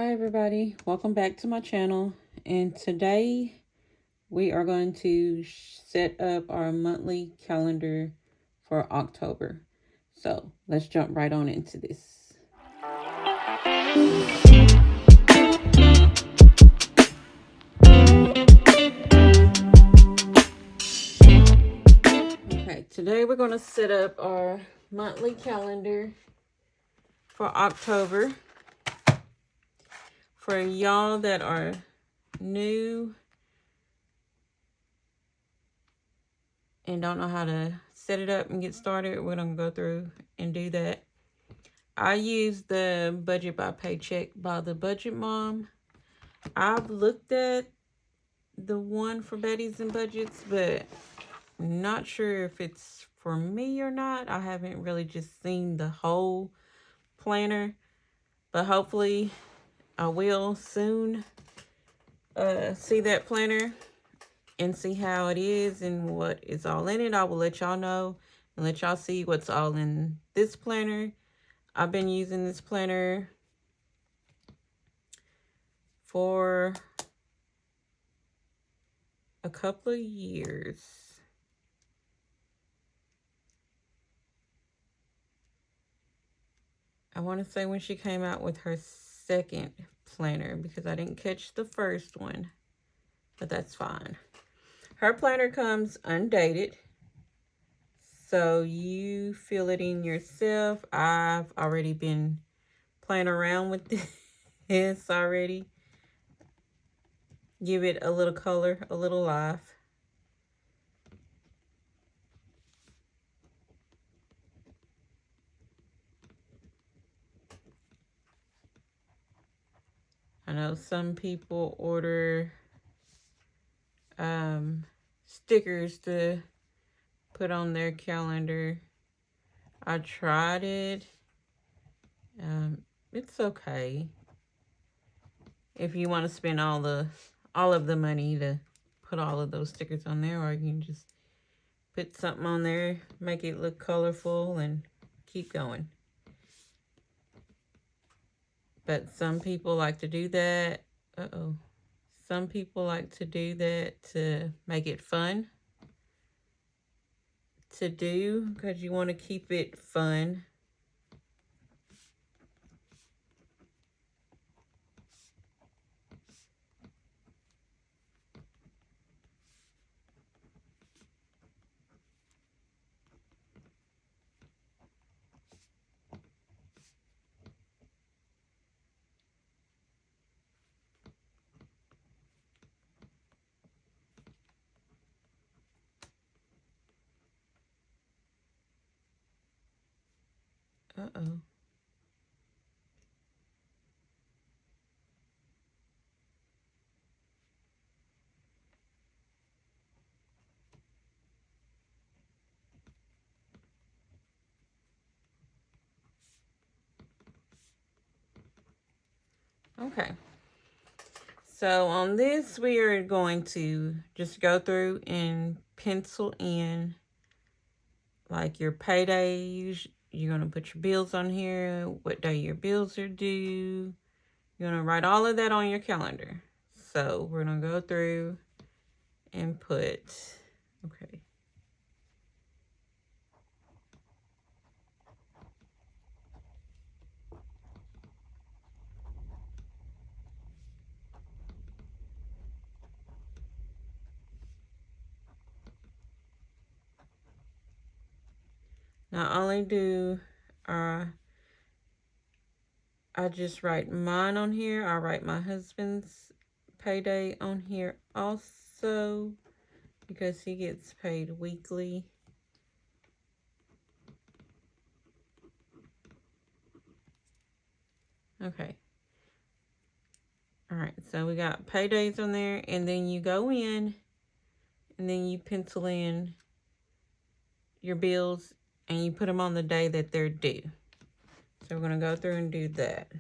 Hi everybody, welcome back to my channel, and today we are going to set up our monthly calendar for October. So let's jump right on into this. Okay, today we're going to set up our monthly calendar for October. For y'all that are new and don't know how to set it up and get started, we're going to go through and do that. I use the Budget by Paycheck by the Budget Mom. I've looked at the one for Betty's and Budgets, but not sure if it's for me or not. I haven't really just seen the whole planner, but hopefully I will soon see that planner and see how it is and what is all in it. I will let y'all know and let y'all see what's all in this planner. I've been using this planner for a couple of years. I want to say when she came out with her second planner, because I didn't catch the first one, but that's fine. Her planner comes undated, so you fill it in yourself. I've already been playing around with this already. Give it a little color, a little life. I know some people order stickers to put on their calendar. I tried it. It's okay. If you want to spend all of the money to put all of those stickers on there, or you can just put something on there, make it look colorful, and keep going. But some people like to do that. Some people like to do that to make it fun to do, because you want to keep it fun. Okay. So on this, we are going to just go through and pencil in like your paydays. You're going to put your bills on here, what day your bills are due. You're going to write all of that on your calendar. So we're going to go through and put, okay. Not only do I just write mine on here, I write my husband's payday on here also, because he gets paid weekly. Okay. All right, so we got paydays on there, and then you go in and then you pencil in your bills and you put them on the day that they're due. So we're going to go through and do that.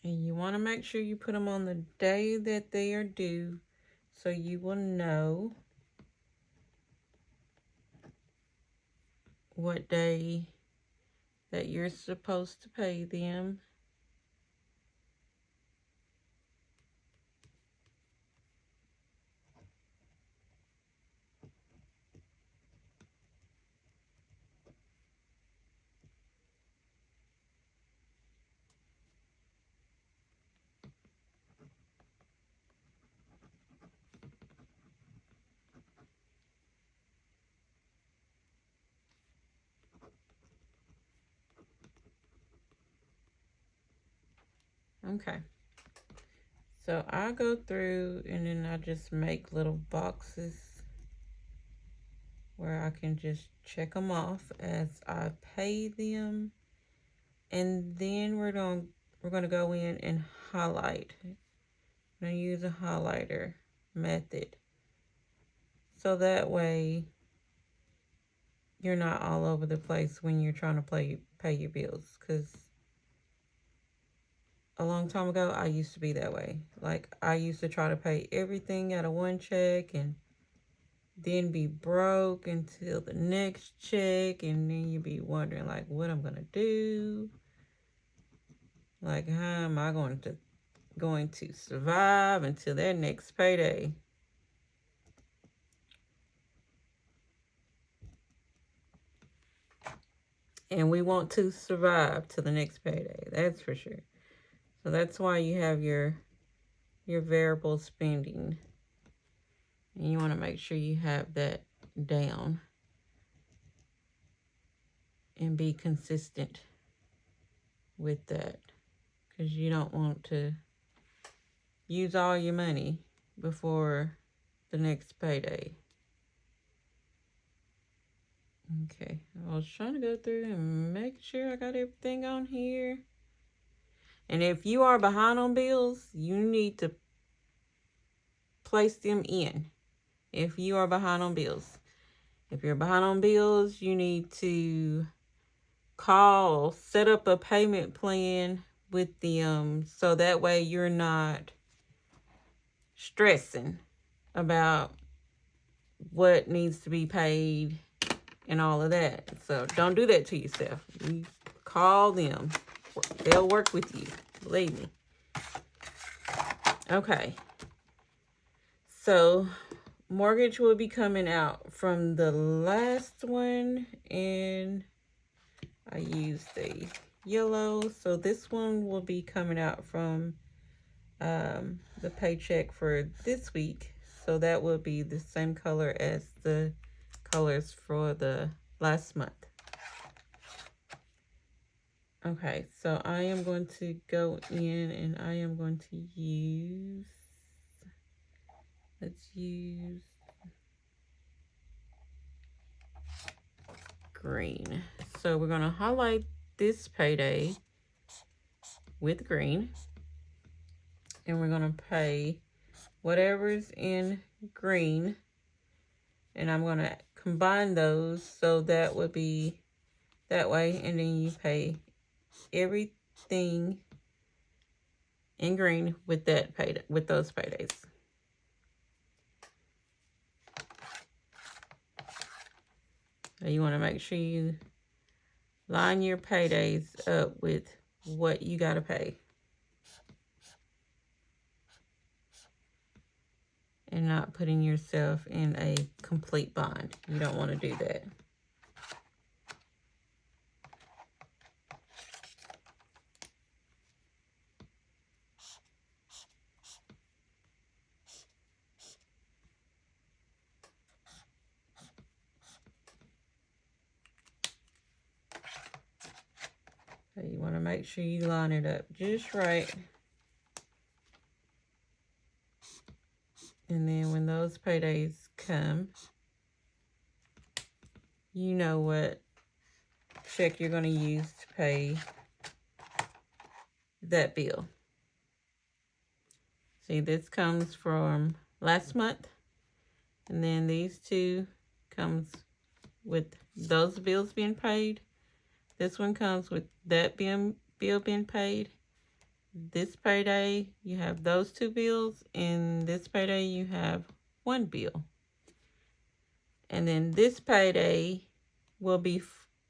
And you want to make sure you put them on the day that they are due, so you will know what day that you're supposed to pay them. Okay. So I go through and then I just make little boxes where I can just check them off as I pay them. And then we're gonna go in and highlight. I'm gonna use a highlighter method. So that way you're not all over the place when you're trying to pay your bills. Because a long time ago, I used to be that way. Like, I used to try to pay everything out of one check and then be broke until the next check. And then you'd be wondering, like, what I'm going to do. Like, how am I going to survive until their next payday? And we want to survive till the next payday. That's for sure. So that's why you have your variable spending. And you want to make sure you have that down and be consistent with that, because you don't want to use all your money before the next payday. Okay, I was trying to go through and make sure I got everything on here. And if you are behind on bills, you need to place them in. If you are behind on bills. If you're behind on bills, you need to set up a payment plan with them, so that way you're not stressing about what needs to be paid and all of that. So don't do that to yourself. You call them. They'll work with you. Believe me. Okay. So mortgage will be coming out from the last one, and I used the yellow. So this one will be coming out from the paycheck for this week. So that will be the same color as the colors for the last month. Okay, so I am going to go in and I am going to use, let's use green. So we're going to highlight this payday with green. And we're going to pay whatever's in green. And I'm going to combine those, so that would be that way. And then you pay everything in green with that payday, with those paydays. So you want to make sure you line your paydays up with what you got to pay. And not putting yourself in a complete bind. You don't want to do that. So you want to make sure you line it up just right. And then when those paydays come, you know what check you're going to use to pay that bill. See, this comes from last month. And then these two comes with those bills being paid. This one comes with that bill being paid. this payday, you have those 2 bills. And this payday, you have 1 bill. And then this payday will be,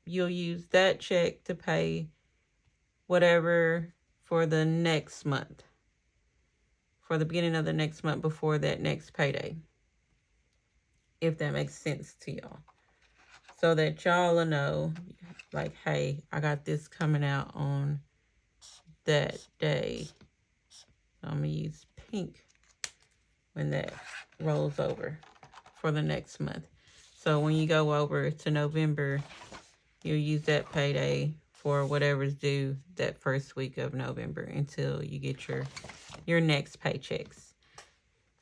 you'll use that check to pay whatever for the next month, for the beginning of the next month before that next payday, if that makes sense to y'all. So that y'all will know, like, hey, I got this coming out on that day. So I'm going to use pink when that rolls over for the next month. So when you go over to November, you'll use that payday for whatever's due that first week of November until you get your next paychecks.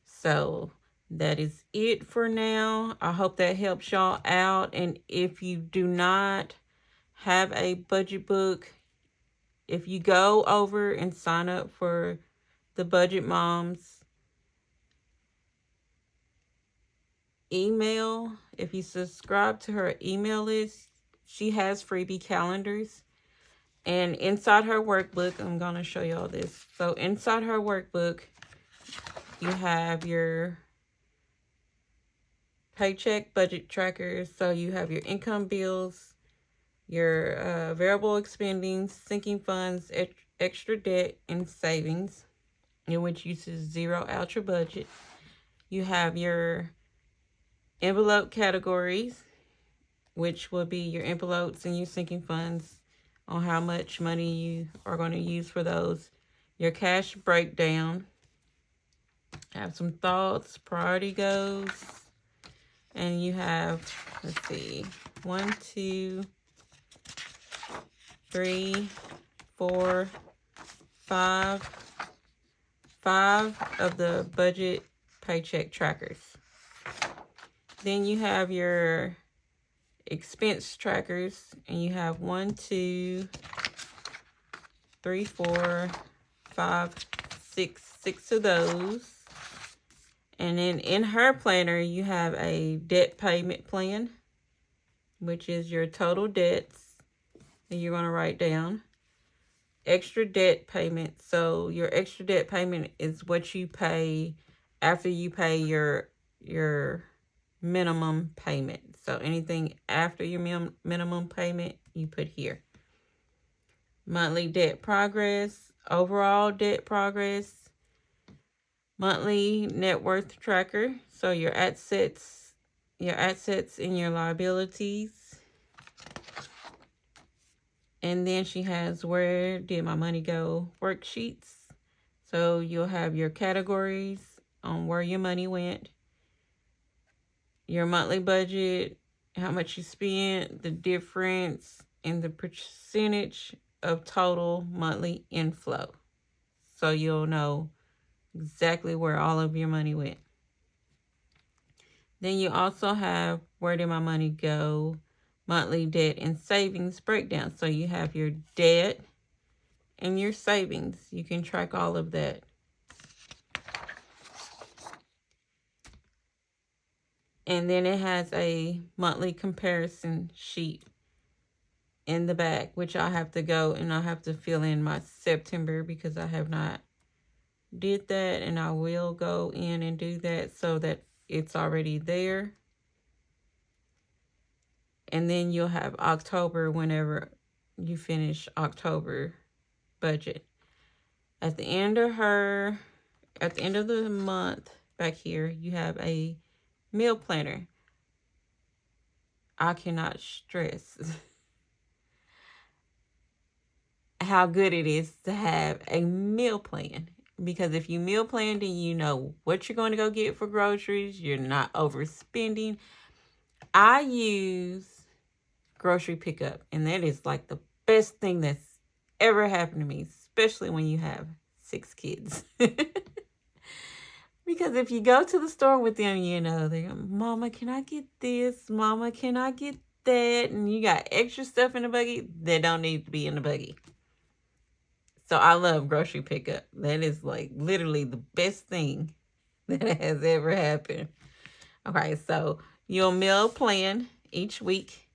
So that is it for now. I hope that helps y'all out. And if you do not have a budget book, if you go over and sign up for the Budget Mom's email, if you subscribe to her email list, she has freebie calendars. And inside her workbook, I'm going to show y'all this. So inside her workbook, you have your paycheck budget trackers. So you have your income bills, your variable expending, sinking funds, extra debt, and savings, in which uses zero out your budget. You have your envelope categories, which will be your envelopes and your sinking funds on how much money you are going to use for those. Your cash breakdown. Have some thoughts, priority goals. And you have, let's see, 1, 2, 3, 4, 5 of the budget paycheck trackers. Then you have your expense trackers, and you have 1, 2, 3, 4, 5, 6 of those. And then in her planner, you have a debt payment plan, which is your total debts that you're going to write down. Extra debt payment. So your extra debt payment is what you pay after you pay your minimum payment. So anything after your minimum payment, you put here. Monthly debt progress, overall debt progress, monthly net worth tracker. So your assets and your liabilities. And then she has where did my money go worksheets. So you'll have your categories on where your money went, your monthly budget, how much you spent, the difference, and the percentage of total monthly inflow. So you'll know exactly where all of your money went. Then you also have where did my money go, monthly debt and savings breakdown. So you have your debt and your savings. You can track all of that. And then it has a monthly comparison sheet in the back, which I have to go and I have to fill in my September because I have not did that, and I will go in and do that so that it's already there. And then you'll have October whenever you finish October budget. At the end of the month back here, you have a meal planner. I cannot stress how good it is to have a meal plan. Because if you meal plan, then you know what you're going to go get for groceries. You're not overspending. I use grocery pickup, and that is like the best thing that's ever happened to me, especially when you have 6 kids. Because if you go to the store with them, you know, they're, Mama, can I get this? Mama, can I get that? And you got extra stuff in the buggy that don't need to be in the buggy. So I love grocery pickup. That is like literally the best thing that has ever happened. Okay, so you'll meal plan each week.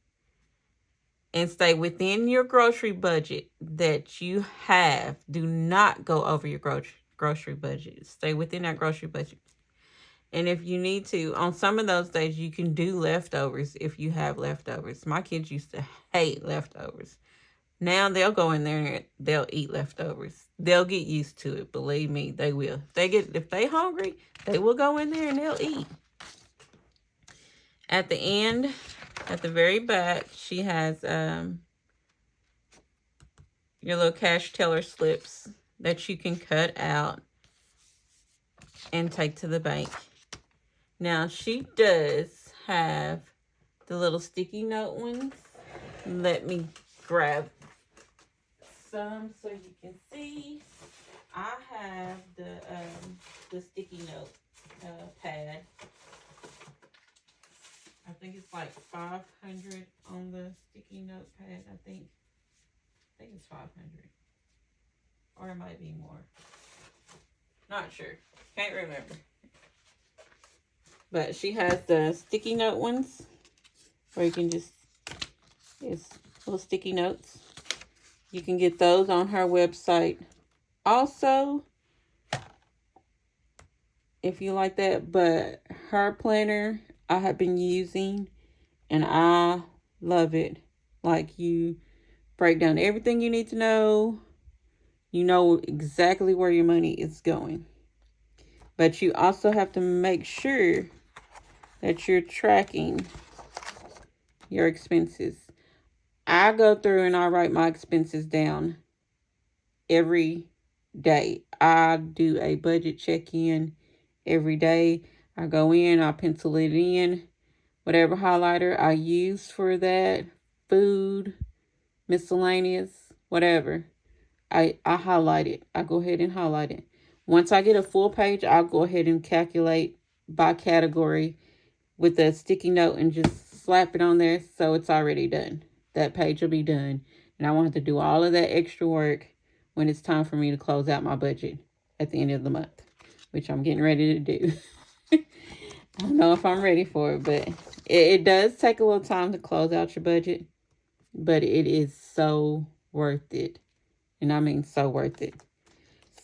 and stay within your grocery budget that you have. Do not go over your grocery budget. Stay within that grocery budget. And if you need to, on some of those days, you can do leftovers if you have leftovers. My kids used to hate leftovers. Now they'll go in there and they'll eat leftovers. They'll get used to it. Believe me, they will. If they hungry, they will go in there and they'll eat. At the end, at the very back, she has your little cash teller slips that you can cut out and take to the bank. Now, she does have the little sticky note ones. Let me grab some so you can see. I have the sticky note pad. I think it's like 500 on the sticky note pad. I think it's 500. Or it might be more. Not sure. Can't remember. But she has the sticky note ones where you can just, it's little sticky notes. You can get those on her website. Also, if you like that, but her planner I have been using and I love it. Like, you break down everything you need to know. You know exactly where your money is going. But you also have to make sure that you're tracking your expenses. I go through and I write my expenses down every day. I do a budget check-in every day. I go in, I pencil it in. Whatever highlighter I use for that, food, miscellaneous, whatever, I highlight it. I go ahead and highlight it. Once I get a full page, I'll go ahead and calculate by category with a sticky note and just slap it on there so it's already done. That page will be done. And I won't have to do all of that extra work when it's time for me to close out my budget at the end of the month, which I'm getting ready to do. I don't know if I'm ready for it, but it does take a little time to close out your budget, but it is so worth it. And I mean so worth it.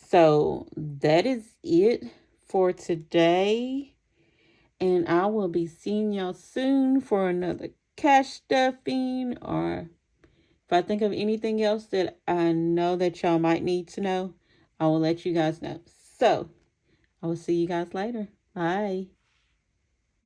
So that is it for today. And I will be seeing y'all soon for another cash stuffing, or if I think of anything else that I know that y'all might need to know, I will let you guys know. So I will see you guys later. Bye.